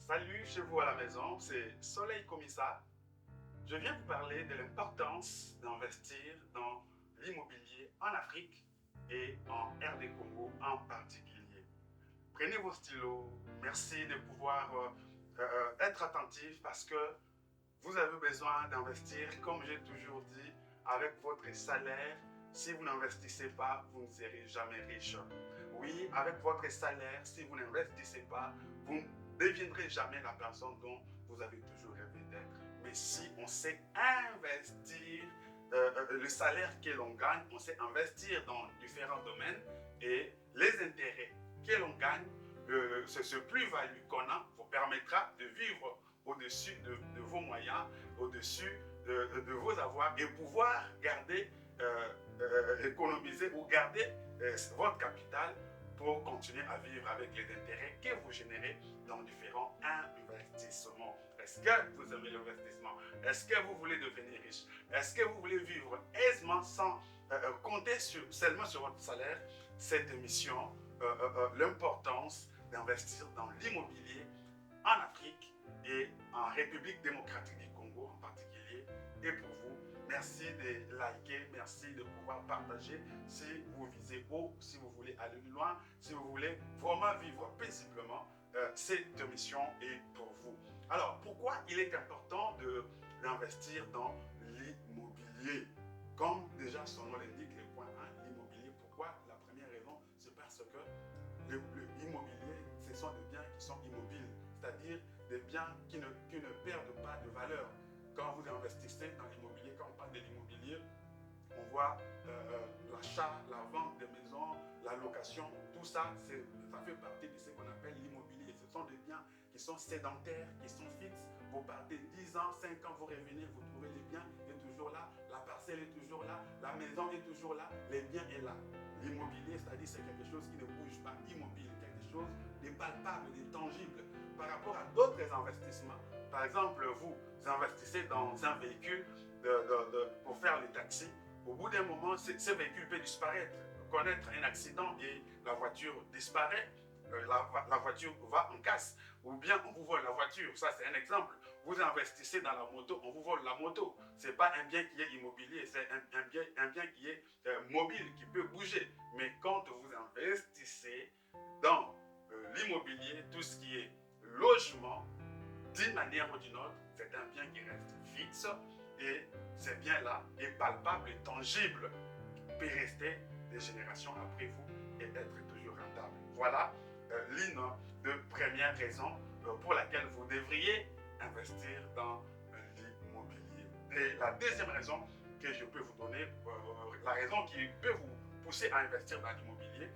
Salut chez vous à la maison, c'est Soleil Komissa. Je viens vous parler de l'importance d'investir dans l'immobilier en Afrique et en RD Congo en particulier. Prenez vos stylos, merci de pouvoir être attentif parce que vous avez besoin d'investir, comme j'ai toujours dit, avec votre salaire. Si vous n'investissez pas, vous ne serez jamais riche. Oui, avec votre salaire, si vous n'investissez pas, vous ne deviendrez jamais la personne dont vous avez toujours rêvé d'être. Mais si on sait investir le salaire que l'on gagne, on sait investir dans différents domaines et les intérêts que l'on gagne, ce plus-value qu'on a vous permettra de vivre au-dessus de vos moyens, au-dessus de vos avoirs et pouvoir garder, économiser ou garder votre capital pour continuer à vivre avec les intérêts que vous générez dans différents investissements. Est-ce que vous aimez l'investissement? Est-ce que vous voulez devenir riche? Est-ce que vous voulez vivre aisément sans compter seulement sur votre salaire? Cette émission, l'importance d'investir dans l'immobilier en Afrique et en République démocratique du Congo en particulier, et pour vous. Merci de liker, merci de pouvoir partager si vous visez haut, si vous voulez aller loin, si vous voulez vraiment vivre paisiblement. Cette émission est pour vous. Alors, pourquoi il est important d'investir dans l'immobilier? Comme déjà son nom l'indique, les points l'immobilier. Pourquoi? La première raison, c'est parce que l'immobilier, ce sont des biens qui sont immobiles, c'est-à-dire des biens qui ne perdent pas de valeur. Quand vous investissez dans l'immobilier, quand on parle de l'immobilier, on voit l'achat, la vente des maisons, la location, tout ça, ça fait partie de ce qu'on appelle l'immobilier. Ce sont des biens qui sont sédentaires, qui sont fixes. Vous partez 10 ans, 5 ans, vous revenez, vous trouvez les biens, est toujours là, la parcelle est toujours là, la maison est toujours là, les biens est là. L'immobilier, c'est-à-dire c'est quelque chose qui ne bouge pas, immobile, quelque chose de palpable, de tangible par rapport à d'autres investissements. Par exemple, vous investissez dans un véhicule pour faire les taxis. Au bout d'un moment, ce véhicule peut disparaître, connaître un accident et la voiture disparaît. La voiture va en casse. Ou bien on vous vole la voiture. Ça, c'est un exemple. Vous investissez dans la moto, on vous vole la moto. Ce n'est pas un bien qui est immobilier, c'est un bien qui est mobile, qui peut bouger. Mais quand vous investissez dans l'immobilier, tout ce qui est logement, d'une manière ou d'une autre, c'est un bien qui reste fixe et ce bien-là est palpable et tangible, peut rester des générations après vous et être toujours rentable. Voilà l'une des premières raisons pour laquelle vous devriez investir dans l'immobilier. Et la deuxième raison que je peux vous donner, la raison qui peut vous pousser à investir dans l'immobilier,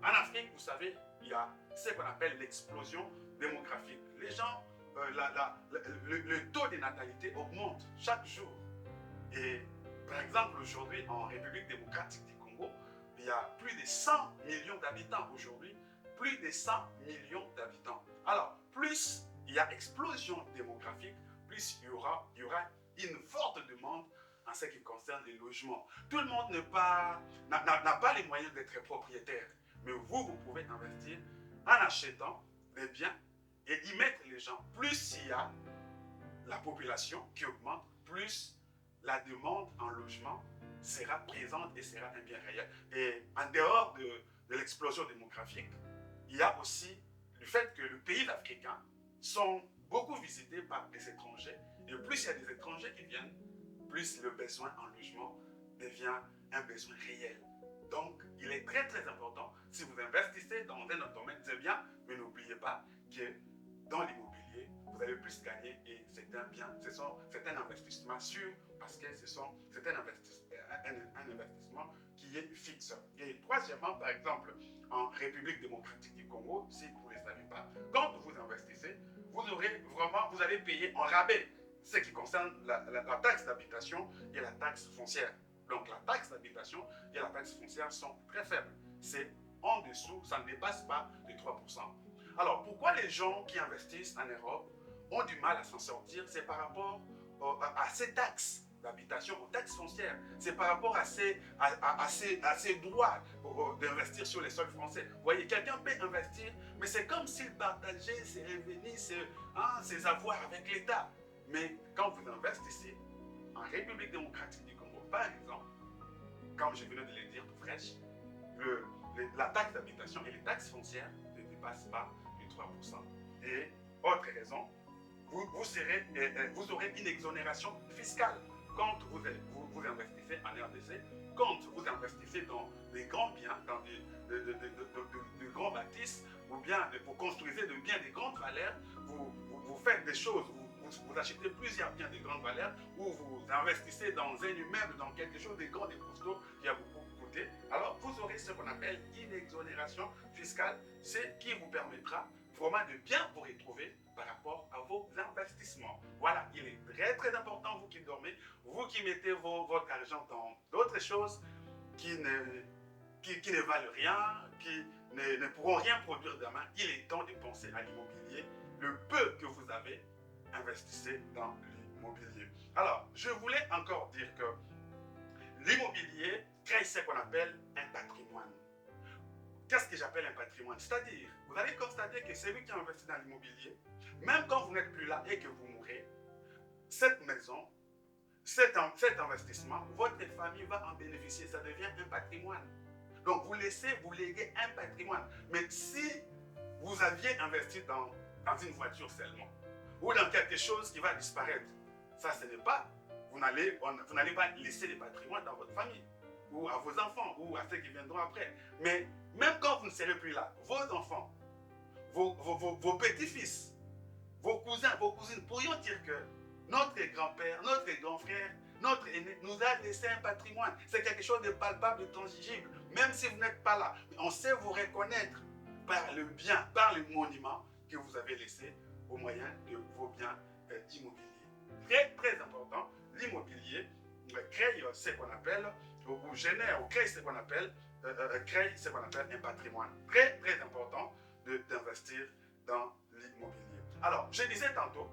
en Afrique, vous savez, il y a ce qu'on appelle l'explosion démographique. Les gens, le taux de natalité augmente chaque jour. Et par exemple, aujourd'hui, en République démocratique du Congo, il y a plus de 100 millions d'habitants aujourd'hui. Plus de 100 millions d'habitants. Alors, plus il y a explosion démographique, plus il y aura une forte demande en ce qui concerne les logements. Tout le monde n'a pas les moyens d'être propriétaire. Mais vous pouvez investir en achetant des biens et y mettre les gens. Plus il y a la population qui augmente, plus la demande en logement sera présente et sera un bien réel. Et en dehors de l'explosion démographique, il y a aussi le fait que les pays africains sont beaucoup visités par des étrangers. Et plus il y a des étrangers qui viennent, plus le besoin en logement devient un besoin réel. Donc, il est très très important, si vous investissez dans un autre domaine, c'est bien, mais n'oubliez pas que dans l'immobilier, vous allez plus gagner et c'est un bien, c'est un investissement sûr parce que c'est un investissement qui est fixe. Et troisièmement, par exemple, en République démocratique du Congo, si vous ne le savez pas, quand vous investissez, vous allez payer en rabais ce qui concerne la taxe d'habitation et la taxe foncière. Donc la taxe d'habitation et la taxe foncière sont très faibles. C'est en dessous, ça ne dépasse pas les 3%. Alors pourquoi les gens qui investissent en Europe ont du mal à s'en sortir? C'est par rapport à ces taxes d'habitation, aux taxes foncières. C'est par rapport à ces droits d'investir sur les sols français. Vous voyez, quelqu'un peut investir, mais c'est comme s'il partageait ses revenus, ses avoirs avec l'État. Mais quand vous investissez en République démocratique du Congo, par exemple, comme je venais de le dire tout fraîche, la taxe d'habitation et les taxes foncières ne dépassent pas les 3%. Et autre raison, vous aurez une exonération fiscale quand vous investissez en RDC, quand vous investissez dans des grands biens, dans de grands bâtisses, ou bien vous construisez de biens de grande valeur, vous faites des choses, vous achetez plusieurs biens de grande valeur, ou vous investissez dans un immeuble, dans quelque chose de grand, de costaud, qui a beaucoup coûté, alors vous aurez ce qu'on appelle une exonération fiscale, ce qui vous permettra vraiment de bien vous retrouver par rapport à vos investissements. Voilà, il est très très important, vous qui dormez, vous qui mettez votre argent dans d'autres choses qui ne valent rien, qui ne pourront rien produire demain, il est temps de penser à l'immobilier. Le peu que vous avez, investissez dans l'immobilier. Alors, je voulais encore dire que l'immobilier crée ce qu'on appelle un patrimoine. Qu'est-ce que j'appelle un patrimoine? C'est-à-dire, vous allez constater que celui qui investit dans l'immobilier, même quand vous n'êtes plus là et que vous mourrez, cette maison, cet investissement, votre famille va en bénéficier, ça devient un patrimoine. Donc vous léguez un patrimoine. Mais si vous aviez investi dans une voiture seulement, ou dans quelque chose qui va disparaître, ça ce n'est pas, vous n'allez pas laisser des patrimoines dans votre famille, ou à vos enfants, ou à ceux qui viendront après. Mais même quand vous ne serez plus là, vos enfants, vos petits-fils, vos cousins, vos cousines pourrions dire que notre grand-père, notre grand-frère, notre aîné nous a laissé un patrimoine. C'est quelque chose de palpable, de tangible. Même si vous n'êtes pas là, on sait vous reconnaître par le bien, par le monument que vous avez laissé au moyen de vos biens immobiliers. Très, très important, l'immobilier crée ce qu'on appelle, ou génère, ou crée ce qu'on appelle, un patrimoine. Très, très important d'investir dans l'immobilier. Alors, je disais tantôt,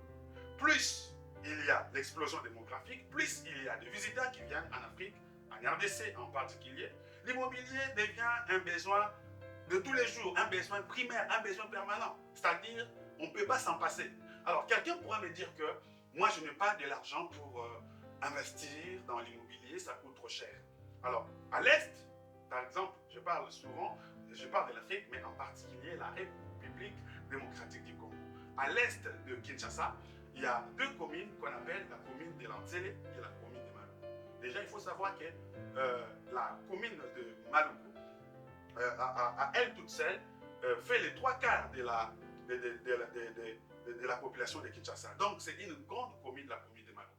plus il y a l'explosion démographique, plus il y a de visiteurs qui viennent en Afrique, en RDC en particulier, l'immobilier devient un besoin de tous les jours, un besoin primaire, un besoin permanent. C'est-à-dire, on ne peut pas s'en passer. Alors, quelqu'un pourra me dire que moi, je n'ai pas de l'argent pour investir dans l'immobilier, ça coûte trop cher. Alors, à l'Est, par exemple, je parle de l'Afrique, mais en particulier la République démocratique du Congo. À l'Est de Kinshasa, il y a deux communes qu'on appelle la commune de Lanzele et la commune de Maluku. Déjà, il faut savoir que la commune de Maluku, à elle toute seule, fait les 3/4 de la population de Kinshasa. Donc, c'est une grande commune, la commune de Maluku.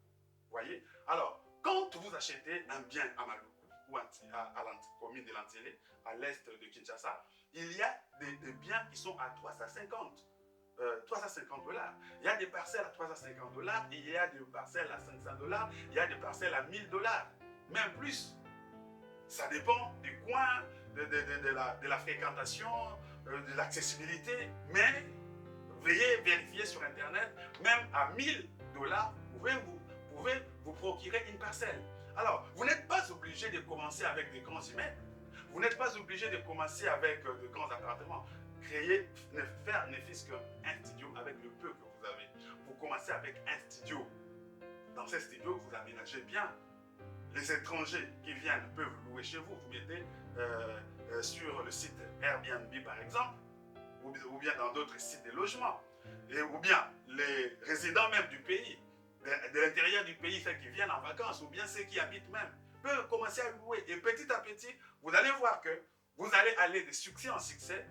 Vous voyez? Alors, quand vous achetez un bien à Maluku ou à la commune de Lanzele, à l'est de Kinshasa, il y a des biens qui sont à 350 $. Il y a des parcelles à 350 $, il y a des parcelles à 500 $, il y a des parcelles à 1000 $, même plus. Ça dépend du coin, de la fréquentation, de l'accessibilité, mais veuillez vérifier sur Internet, même à 1000 $, vous pouvez vous procurer une parcelle. Alors, vous n'êtes pas obligé de commencer avec des grands immeubles, vous n'êtes pas obligé de commencer avec de grands appartements. Faire ne fût-ce qu'un studio avec le peu que vous avez. Vous commencez avec un studio. Dans ce studio, vous aménagez bien. Les étrangers qui viennent peuvent louer chez vous. Vous mettez sur le site Airbnb par exemple, ou bien dans d'autres sites de logement, ou bien les résidents même du pays, de l'intérieur du pays, ceux qui viennent en vacances, ou bien ceux qui habitent même, peuvent commencer à louer. Et petit à petit, vous allez voir que vous allez aller de succès en succès.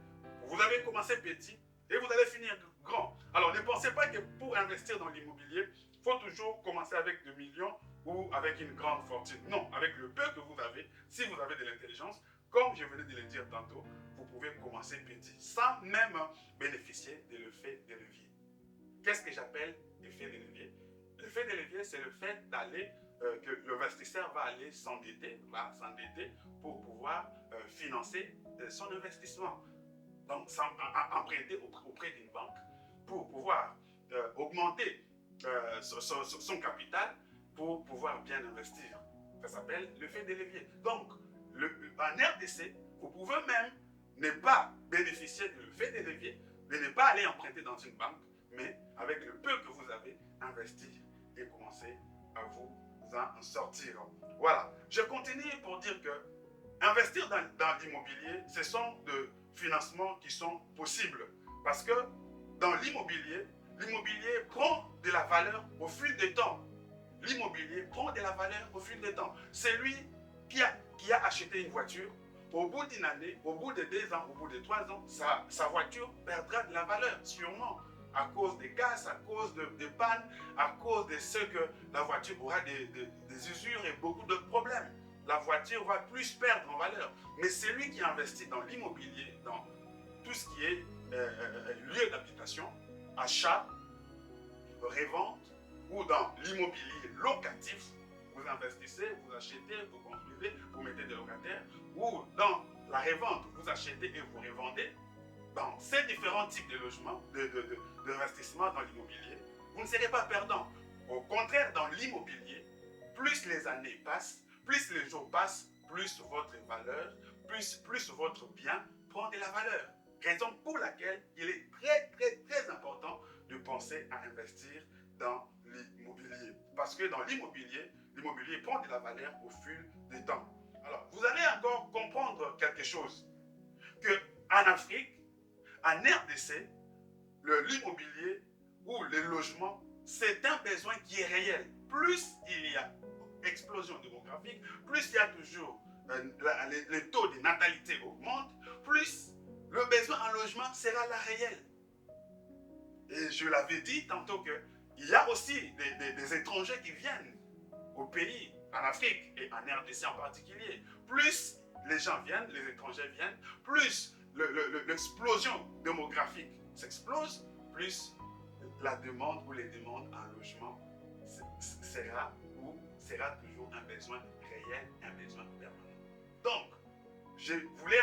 Vous avez commencé petit et vous allez finir grand. Alors ne pensez pas que pour investir dans l'immobilier, il faut toujours commencer avec 2 millions ou avec une grande fortune. Non, avec le peu que vous avez, si vous avez de l'intelligence, comme je venais de le dire tantôt, vous pouvez commencer petit, sans même bénéficier de l'effet de levier. Qu'est-ce que j'appelle l'effet de levier? L'effet de levier, c'est le fait d'aller, que l'investisseur va aller s'endetter pour pouvoir financer son investissement. Donc, emprunter auprès d'une banque pour pouvoir augmenter son capital pour pouvoir bien investir. Ça s'appelle l'effet de levier. Donc, en RDC, vous pouvez même ne pas bénéficier de l'effet de levier, de ne pas aller emprunter dans une banque, mais avec le peu que vous avez, investir et commencer à vous en sortir. Voilà. Je continue pour dire que investir dans l'immobilier, ce sont des financements qui sont possibles. Parce que dans l'immobilier, l'immobilier prend de la valeur au fil du temps. L'immobilier prend de la valeur au fil du temps. Celui qui a acheté une voiture, au bout d'une année, au bout de 2 ans, au bout de 3 ans, sa voiture perdra de la valeur, sûrement, à cause des gaz, à cause de pannes, à cause de ce que la voiture aura des usures et beaucoup d'autres problèmes. La voiture va plus perdre en valeur. Mais celui qui investit dans l'immobilier, dans tout ce qui est lieu d'habitation, achat, revente, ou dans l'immobilier locatif, vous investissez, vous achetez, vous construisez, vous mettez des locataires, ou dans la revente, vous achetez et vous revendez. Dans ces différents types de logements, d'investissement dans l'immobilier, vous ne serez pas perdant. Au contraire, dans l'immobilier, plus les années passent, plus les jours passent, plus votre valeur, plus votre bien prend de la valeur. Raison pour laquelle il est très important de penser à investir dans l'immobilier. Parce que dans l'immobilier, l'immobilier prend de la valeur au fil du temps. Alors, vous allez encore comprendre quelque chose. qu'en Afrique, en RDC, l'immobilier ou le logement, c'est un besoin qui est réel. Plus il y a explosion démographique, plus il y a toujours le taux de natalité augmente, plus le besoin en logement sera là réel. Et je l'avais dit tantôt qu'il y a aussi des étrangers qui viennent au pays, en Afrique et en RDC en particulier. Plus les gens viennent, les étrangers viennent, plus l'explosion démographique s'explose, plus la demande ou les demandes en logement sera toujours un besoin réel, un besoin permanent. Donc, je voulais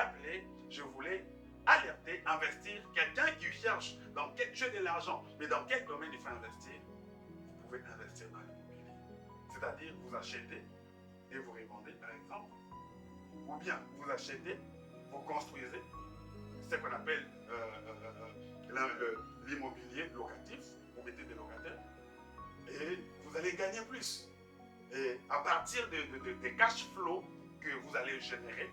alerter, investir, quelqu'un qui cherche dans quel jeu de l'argent, mais dans quel domaine il faut investir, vous pouvez investir dans l'immobilier. C'est-à-dire, vous achetez et vous revendez, par exemple, ou bien vous achetez, vous construisez, ce qu'on appelle l'immobilier locatif, vous mettez des locataires, et vous allez gagner plus. Et à partir des cash flows que vous allez générer,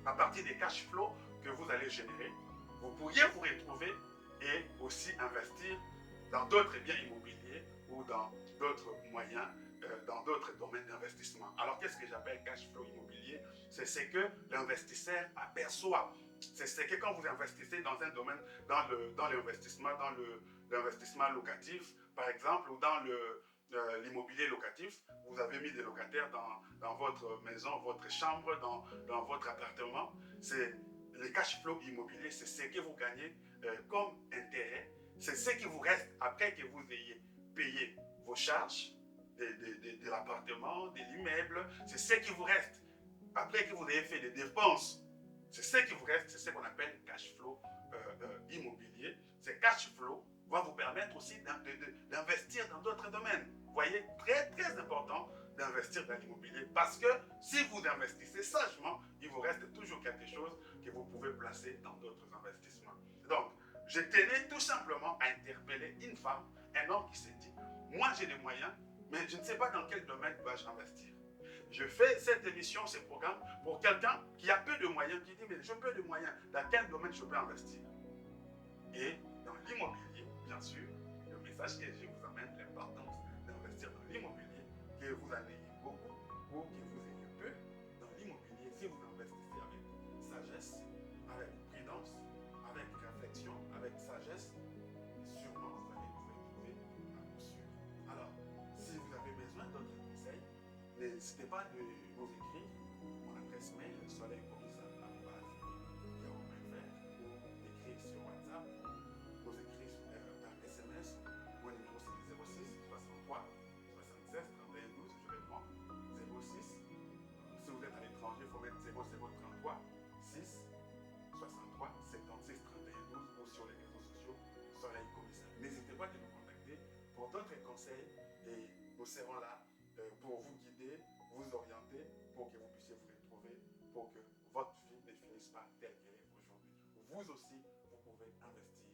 à partir des cash flows que vous allez générer, vous pourriez vous retrouver et aussi investir dans d'autres biens immobiliers ou dans d'autres moyens, dans d'autres domaines d'investissement. Alors, qu'est-ce que j'appelle cash flow immobilier? C'est ce que l'investisseur aperçoit. C'est ce que quand vous investissez dans un domaine, dans l'investissement, l'investissement locatif, par exemple, ou dans l'immobilier locatif, vous avez mis des locataires dans votre maison, votre chambre, dans votre appartement. C'est les cash flow immobiliers, c'est ce que vous gagnez comme intérêt. C'est ce qui vous reste après que vous ayez payé vos charges de l'appartement, de l'immeuble. C'est ce qui vous reste après que vous ayez fait des dépenses. C'est ce qui vous reste, c'est ce qu'on appelle cash flow immobilier. Ces cash flow va vous permettre aussi d'investir dans d'autres domaines. Vous voyez, très important d'investir dans l'immobilier parce que si vous investissez sagement, il vous reste toujours quelque chose que vous pouvez placer dans d'autres investissements. Donc, je tenais tout simplement à interpeller une femme, un homme qui s'est dit, moi j'ai des moyens, mais je ne sais pas dans quel domaine dois-je investir. Je fais cette émission, ce programme, pour quelqu'un qui a peu de moyens, qui dit, mais j'ai peu de moyens, dans quel domaine je peux investir? Et dans l'immobilier, bien sûr, le message que je vous amène, l'importance d'investir dans l'immobilier, que vous en ayez beaucoup ou que vous ayez peu, dans l'immobilier, si vous investissez avec sagesse, avec prudence, avec réflexion, avec sagesse, sûrement vous allez vous retrouver à coup sûr. Alors, si vous avez besoin d'autres conseils, n'hésitez pas de nous écrire. Mon adresse mail, soleilcomissa@yahoo.fr, ou d'écrire sur WhatsApp, vous écrire par SMS. Mon numéro c'est 06 63 76 31 12, je réponds. 06. Si vous êtes à l'étranger, il faut mettre 0033 6 63 76 31 12 ou sur les réseaux sociaux Soleil Comissa. N'hésitez pas à nous contacter pour d'autres conseils et nous serons là pour vous guider, vous orienter, pour que vous puissiez vous retrouver, pour que votre vie ne finisse pas telle qu'elle est aujourd'hui. Vous aussi, vous pouvez investir